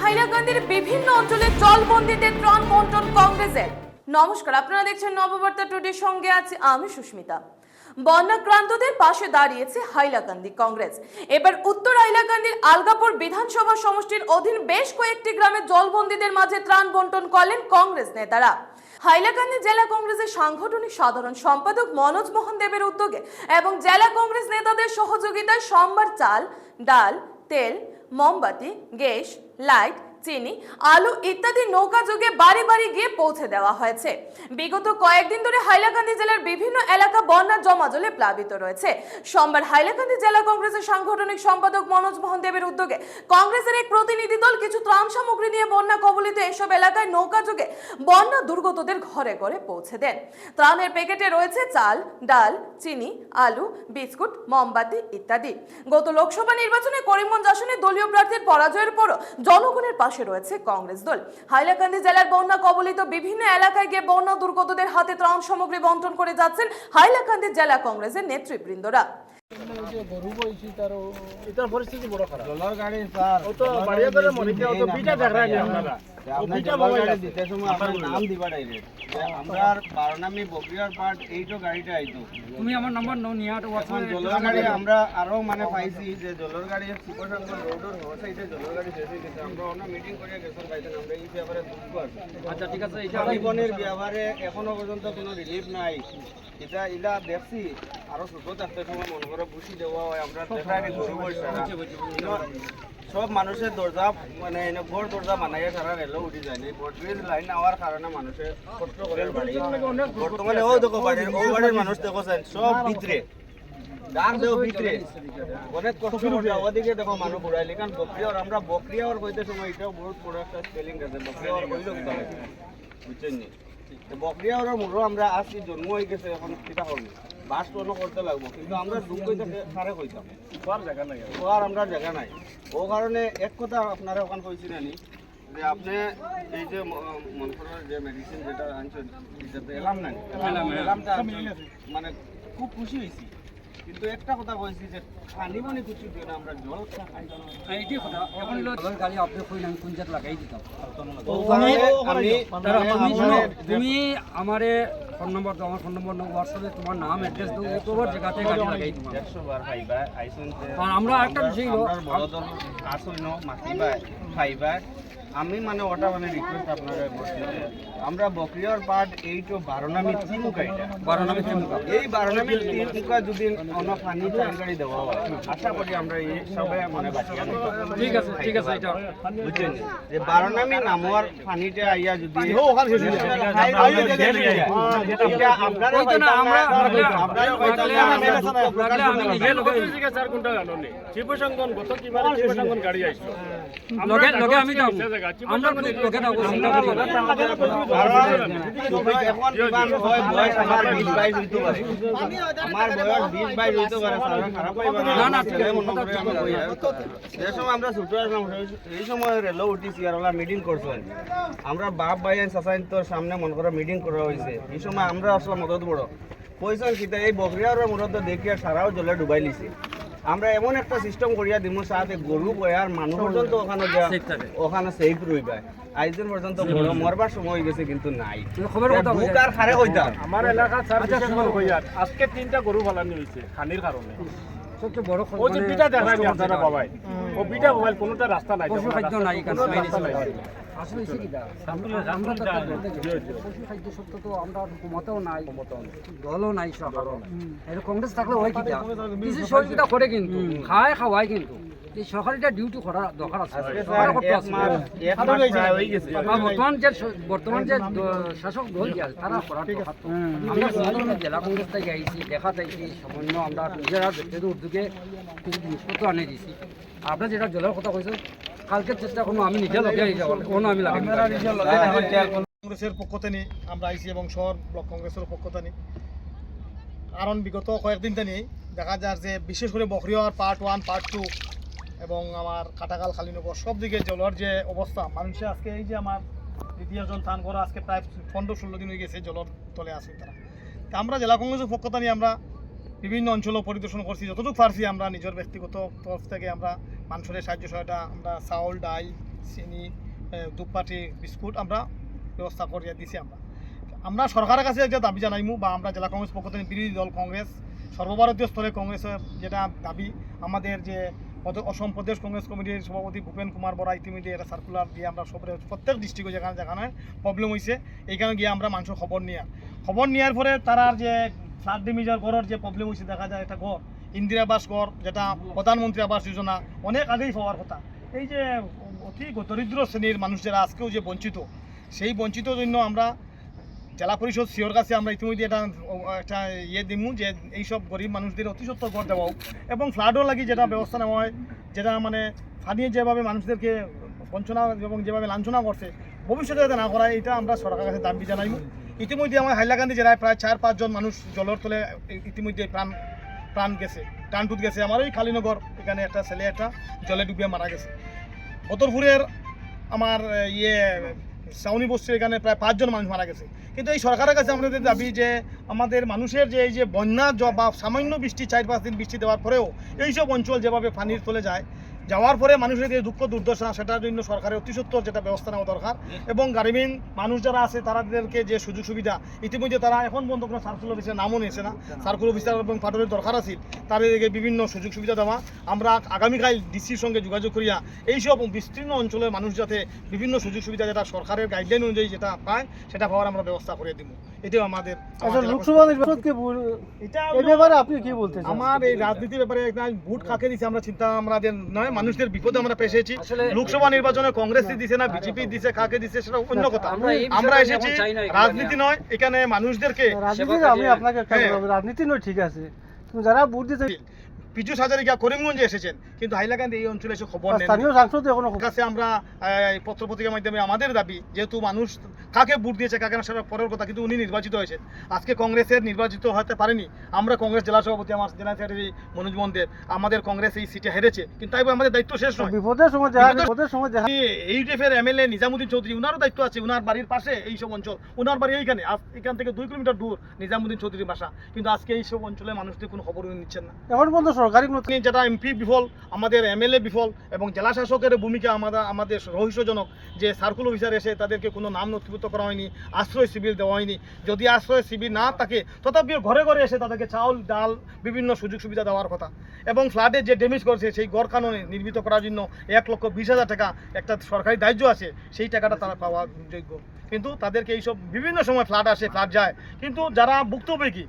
হাইলাকান্দির বিভিন্ন অঞ্চলে জলবন্দীদের ত্রাণ বন্টন কংগ্রেসের। নমস্কার, আপনারা দেখছেন নববার্তা টুডের সঙ্গে আছি আমি সুস্মিতা। বন্যাক্রান্তদের পাশে দাঁড়িয়েছে হাইলাকান্দি কংগ্রেস। এবার উত্তর হাইলাকান্দির আলগাপুর বিধানসভা সমষ্টির অধীন বেশ কয়েকটি গ্রামে জলবন্দীদের মাঝে ত্রাণ বন্টন করলেন কংগ্রেস নেতারা। হাইলাকান্দি জেলা কংগ্রেসের সাংগঠনিক সাধারণ সম্পাদক মনোজ মোহন দেবের উদ্যোগে এবং জেলা কংগ্রেস নেতাদের সহযোগিতায় সোমবার চাল, ডাল, তেল, মোমবাতি, গ্যাস, লাইট, চিনি, আলু ইত্যাদি নৌকা যোগে বাড়ি বাড়ি গিয়ে পৌঁছে দেওয়া হয়েছে। বিগত কয়েকদিন ধরে হাইলাকান্দি জেলার বিভিন্ন এলাকা বন্যার জমাজলে প্লাবিত রয়েছে। সোমবার হাইলাকান্দি জেলা কংগ্রেসের সাংগঠনিক সম্পাদক মনোজ মোহন দেবের উদ্যোগে কংগ্রেসের এক প্রতিনিধি দল কিছু ত্রাণ সামগ্রী নিয়ে বন্যা কবলিত এসব এলাকায় নৌকা যোগে বন্যা দুর্গতদের ঘরে ঘরে পৌঁছে দেন। ত্রাণের প্যাকেটে রয়েছে চাল, ডাল, চিনি, আলু, বিস্কুট, মোমবাতি ইত্যাদি। গত লোকসভা নির্বাচনে করিমগঞ্জ আসনে দলীয় প্রার্থীর পরাজয়ের পরও জনগণের পাশে রয়েছে কংগ্রেস দল। হাইলাকান্দি জেলার বন্যা কবলিত বিভিন্ন এলাকায় গিয়ে বন্যা দুর্গতদের হাতে ত্রাণ সামগ্রী বন্টন করে যাচ্ছেন হাইলাকান্দি জেলা কংগ্রেসের নেতৃবৃন্দরা। পরিস্থিতি বড় খারাপ। জলের গাড়ি স্যার ও তো বাড়িয়ে করে মনিকে ও তো বিটা দেখ রাখি আপনারা। আপনি জলের গাড়ি দিতে সময় আপনার নাম দিবা ডাইরেক্ট। আমরার 12 নামি বকরিয়ার পার্ট এইটো গাড়িটা আইতো। তুমি আমার নাম্বার নাও নিয়া তো WhatsApp জলের গাড়ি আমরা আরো মানে পাইছি যে জলের গাড়ি শিবসাগর রোডের সাইডে জলের গাড়ি যেতে গেছে। আমরা ওনা মিটিং করে গেছর পাইছেন আমরা এই ব্যাপারে দুঃখ আছে। আচ্ছা ঠিক আছে, এটা জীবনের ব্যাপারে এখনো পর্যন্ত কোনো রিলিফ নাই। এটা ইলা দেখছি আরো ছোট থাকতে সময় মনে করে বুঝি দেওয়া হয়। আমরা দেখাই গরু বলছি সব মানুষের দরজা মানে ঘর দরজা বানাইয়া সারা রেলও উঠে যায়নি। বটব্রিজ লাইন নেওয়ার কারণে মানুষের কষ্ট করে বাড়ি বর্তমানে ও দেখো বাড়ির ও বাড়ির মানুষ দেখো সব ভিতরে ডাক দেও ভিতরে অনেক কষ্ট করে ওদিকে দেখো মানুষ ঘুরাইলি। কারণ বকরিয়ার আমরা বকরিয়ার কইতে সময় এটাও বহুত বড় একটা স্পেলিং আছে। বকরিয়ার কইলো কি বুঝছেন নি? বকরিয়ার মুড়ো আমরা আসি জন্ম হয়ে গেছে, এখন কিটা করবো বাস ট্রেন করতে লাগবো। কিন্তু আমরা ডুব কইতে সারে কইতাম কোয়ার জায়গা নাই, কোয়ার আমরা জায়গা নাই। ও কারণে এক কথা আপনারা ওখান কইছি নানি যে আপনি এই যে মনে করেন যে মেডিসিন যেটা আনছেন এটাতে এলাম না, এলামটা মানে খুব খুশি হয়েছি। কিন্তু একটা কথা কইছি যে পানি মানে কিছু দিও না, আমরা জল খাই। এইটি কথা এখন জলের গাড়ি আপনি কইলেন কোন জাত লাগাই দিতাম। তুমি আমারে ফোন নম্বর দাও, আমার ফোন নম্বর নাও, হোয়াটসঅ্যাপে তোমার নাম অ্যাড্রেস দাও, অক্টোবর জায়গাতে গাড়ি লাগাই দিতাম। 100 বার খাইবা আইসুন আর আমরা একটা বিষয় বড় দল আসুন মাতিবা খাইবা। আমি মানে ওটা মানে রিকোয়েস্ট আপনারা আমরা বকরিয়ার পার্ট 8 ও 12 নামি 3 মুখাইটা 12 নামি 3 মুখা এই 12 নামি 3 মুখা যদি অন্য পানি চাঙ্গাড়ি দেওয়া হয় আশা করি আমরা এই সবাই মনে বাঁচিয়ে নেব। ঠিক আছে এটা বুঝছেন যে 12 নামি নামওয়ার পানিটা আইয়া যদি ওখানে শেষ হয়ে যায় এটা আপনারা হয়তো না আমরা আমি নিজে লোকে থেকে 4 ঘন্টা জানো নি শিবসঙ্গন গত কিবারে শিবসঙ্গন গাড়ি আইছো লগে আমি যাও আমরা লোকে দাও চিন্তা করি এখন বিমান হয় বয়স আমার 20-22 হইতো পারে, আমার বয়স 20-22 হইতো পারে। খারাপ পাইবা না ছেলে মন করে আমি কই আর যে সময় আমরা ছোট আসলাম এই সময় রেল উঠিছি আর ওলা মিটিং করছেন। আমরা বাপ ভাই সাসাইন তোর সামনে মন করে মিটিং করা হইছে। এই সময় আমরা আসলে মদত বড় কইছেন কিতা এই বকরিয়ার মূলত দেখি আর সারাও জলে ডুবাই লিছে। আমরা এমন একটা সিস্টেম করিয়া দিমু সাথে গরু বয়ার মানুষ পর্যন্ত ওখানে সেফ রইবা। আইজন পর্যন্ত মরবার সময় হয়ে গেছে কিন্তু নাই বুকার খারে হইতা। আমার এলাকা স্যার বিশেষ করে কইয়ার আজকে 3টা গরু ফালানি হইছে খানির কারণে। সবচেয়ে বড় ও যে বিটা দেখাই আপনারা বাবাই ও বিটা মোবাইল কোনটা রাস্তা নাই, পশু খাদ্য নাই, রাস্তা নাই। আসলে এসে কি আমরা তো পশু খাদ্য সত্য তো আমরা ক্ষমতাও নাই, দলও নাই, সরকারও নাই। এর কংগ্রেস থাকলে হয় কিটা কিছু সহযোগিতা করে কিন্তু খায় খাওয়ায় কিন্তু এই সরকারিটা ডিউটি করা দরকার আছে। বর্তমান যে শাসক দল তারা করার দরকার। আমরা সাধারণত জেলা কংগ্রেস থেকে আইছি, দেখা যাইছি সামান্য আমরা নিজেরা ব্যক্তিগত উদ্যোগে কিছু জিনিসপত্র আনে দিছি। আপনার যেটা জলের কথা কইছেন কালকে চেষ্টা করবো আমি নিজে লগে কোনো আমি লাগাই কংগ্রেসের পক্ষ থেকে আমরা আইসি এবং শহর ব্লক কংগ্রেসের পক্ষ থেকে। কারণ বিগত কয়েকদিন থেকে দেখা যায় যে বিশেষ করে বকরিয়ার পার্ট 1 পার্ট 2 এবং আমার কাটাকাল খালিনগর সব দিকে জলের যে অবস্থা মানুষে আজকে এই যে আমার দ্বিতীয় জন থান করা আজকে প্রায় 15-16 দিন হয়ে গেছে জলের তলে আছে তারা। তা আমরা জেলা কংগ্রেসের পক্ষ থেকে আমরা বিভিন্ন অঞ্চল পরিদর্শন করছি, যতটুকু পারছি আমরা নিজের ব্যক্তিগত তরফ থেকে আমরা মানুষের সাহায্য সহায়তা আমরা চাউল, ডাল, চিনি ধূপকাঠি বিস্কুট আমরা ব্যবস্থা করিয়া দিছি আমরা সরকারের কাছে একটা দাবি জানাইমু বা আমরা জেলা কংগ্রেস পক্ষ থেকে বিরোধী দল কংগ্রেস সর্বভারতীয় স্তরে কংগ্রেসের যেটা দাবি আমাদের যে অসম প্রদেশ কংগ্রেস কমিটির সভাপতি ভূপেন কুমার বরা ইতিমধ্যে একটা সার্কুলার দিয়ে আমরা সব প্রত্যেক ডিস্ট্রিক্টে যেখানে যেখানে প্রবলেম হয়েছে এইখানে গিয়ে আমরা মানুষের খবর নেওয়ার পরে তারা যে ফ্লাড ড্যামেজের ঘরের যে প্রবলেম হয়েছে দেখা যায় একটা ঘর ইন্দিরা আবাস ঘর যেটা প্রধানমন্ত্রী আবাস যোজনা অনেক আগেই পাওয়ার কথা এই যে অতি দরিদ্র শ্রেণীর মানুষ যারা আজকেও যে বঞ্চিত সেই বঞ্চিত জন্য আমরা জেলা পরিষদ সিওর কাছে আমরা ইতিমধ্যে একটা দিমু যে এইসব গরিব মানুষদের অতি সত্ত্বর ঘর দেওয়া হোক এবং ফ্লাডও লাগি যেটা ব্যবস্থা নেওয়া হয় যেটা মানে স্থানীয় যেভাবে মানুষদেরকে বঞ্চনা এবং যেভাবে লাঞ্ছনা করছে ভবিষ্যতে যাতে না করা এটা আমরা সরকারের কাছে দাবি জানাইমু ইতিমধ্যে আমার হাইলাকান্দি জেলায় প্রায় 4-5 জন মানুষ জলের তলে ইতিমধ্যে প্রাণটুত গেছে আমার ওই খালিনগর এখানে একটা ছেলে একটা জলে ডুবিয়ে মারা গেছে বতরপুরের আমার সাউনি বস্তি এখানে প্রায় 5 জন মানুষ মারা গেছে কিন্তু এই সরকারের কাছে আমাদের দাবি যে আমাদের মানুষের যে এই যে বন্যা বা সামান্য বৃষ্টি 4-5 দিন বৃষ্টি দেওয়ার পরেও এইসব অঞ্চল যেভাবে পানির তলে যায় যাওয়ার পরে মানুষের যে দুঃখ দুর্দশা সেটার জন্য সরকারের অতি সত্ত্বর যেটা ব্যবস্থা নেওয়া দরকার এবং গ্রামীণ মানুষ যারা আছে তাদেরকে যে সুযোগ সুবিধা ইতিমধ্যে তারা এখন পর্যন্ত কোনো সার্কুল অফিসের নামও নিয়েছে না সার্কুল অফিসার এবং পাটনের দরকার আছে তাদেরকে বিভিন্ন সুযোগ সুবিধা দেওয়া আমরা আগামীকাল ডিসির সঙ্গে যোগাযোগ করিয়া এইসব বিস্তীর্ণ অঞ্চলের মানুষ যাতে বিভিন্ন সুযোগ সুবিধা যেটা সরকারের গাইডলাইন অনুযায়ী যেটা পায় সেটা পাওয়ার আমরা ব্যবস্থা করে দিব এটাও আমাদের লোকসভা নির্বাচনকে এটা এই ব্যাপারে আপনি কি বলতে চান? আমার এই রাজনীতির ব্যাপারে ভোট কাকে দিছে আমরা চিন্তা আমাদের নয় মানুষদের বিপদে আমরা পেশেছি লোকসভা নির্বাচনে কংগ্রেস দিছে না বিজেপি দিছে কাকে দিছে সেটা অন্য কথা আমরা এসেছি রাজনীতি নয় এখানে মানুষদেরকে রাজনীতি আমি আপনাকে রাজনীতি নয় ঠিক আছে কিন্তু যারা ভোট দিতে পিছু হাজারিকা করিমগঞ্জে এসেছেন কিন্তু হাইলাকান্দি এই অঞ্চলে এসে খবর নেই স্থানীয় সাংসদ এখনো কাছে আমরা পত্র পত্রিকার মাধ্যমে আমাদের দাবি যেহেতু মানুষ কাকে ভোট দিয়েছে কাকে না সেটা পরের কথা কিন্তু উনি নির্বাচিত হয়েছেন আজকে কংগ্রেসের নির্বাচিত হতে পারেনি আমরা কংগ্রেস জেলা সভাপতি আমার জেলা সেক্রেটারি মনোজ মন্দের আমাদের কংগ্রেস এই সিটে হেরেছে কিন্তু তাই আমাদের দায়িত্ব শেষ নয় বিপদের সময় এইচডিএফের এমএলএ নিজামুদ্দিন চৌধুরী উনারও দায়িত্ব আছে উনার বাড়ির পাশে এইসব অঞ্চল উনার বাড়ি এইখানে এখান থেকে 2 কিলোমিটার দূর নিজামুদ্দিন চৌধুরীর বাসা কিন্তু আজকে এইসব অঞ্চলের মানুষদের কোনো খবর নিচ্ছেন না এখন পর্যন্ত সরকারি যেটা এমপি বিফল আমাদের এমএলএ বিফল এবং জেলা শাসকের ভূমিকা আমাদের রহস্যজনক যে সার্কুল অফিসার এসে তাদেরকে কোনো নাম নথিভুক্ত করা হয়নি আশ্রয় শিবির দেওয়া হয়নি যদি আশ্রয় শিবির না থাকে তথাপিও ঘরে ঘরে এসে তাদেরকে চাউল ডাল বিভিন্ন সুযোগ সুবিধা দেওয়ার কথা এবং ফ্লাডে যে ড্যামেজ করেছে সেই গড় কাননে নির্মিত করার জন্য 1,20,000 টাকা একটা সরকারি দায়িত্ব আছে সেই টাকাটা তারা পাওয়া যোগ্য কিন্তু তাদেরকে এইসব বিভিন্ন সময় ফ্লাড আসে ফ্লাড যায় কিন্তু যারা ভুক্তভোগী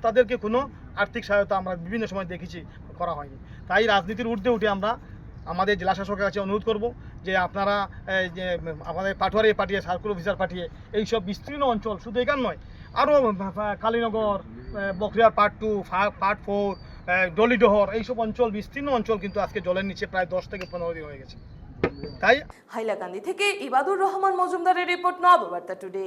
তাদেরকে কোনো আর্থিক সহায়তা আমরা বিভিন্ন সময় দেখেছি করা হয়নি তাই রাজনীতির ঊর্ধ্বে উঠে আমরা আমাদের জেলা শাসকের কাছে অনুরোধ করব যে আপনারা যে আমাদের পাটোয়ারি পাঠিয়ে সার্কুল অফিসার পাঠিয়ে এইসব বিস্তীর্ণ অঞ্চল শুধু এখান নয় আরও কালীনগর বকরিয়ার পার্ট 2 পার্ট 4 ডলিডহর এইসব অঞ্চল বিস্তীর্ণ অঞ্চল কিন্তু আজকে জলের নিচে প্রায় 10 থেকে 15 দিন হয়ে গেছে তাই হাইলাকান্দি থেকে ইবাদুর রহমান মজুমদারের রিপোর্ট নববার্তা টুডে।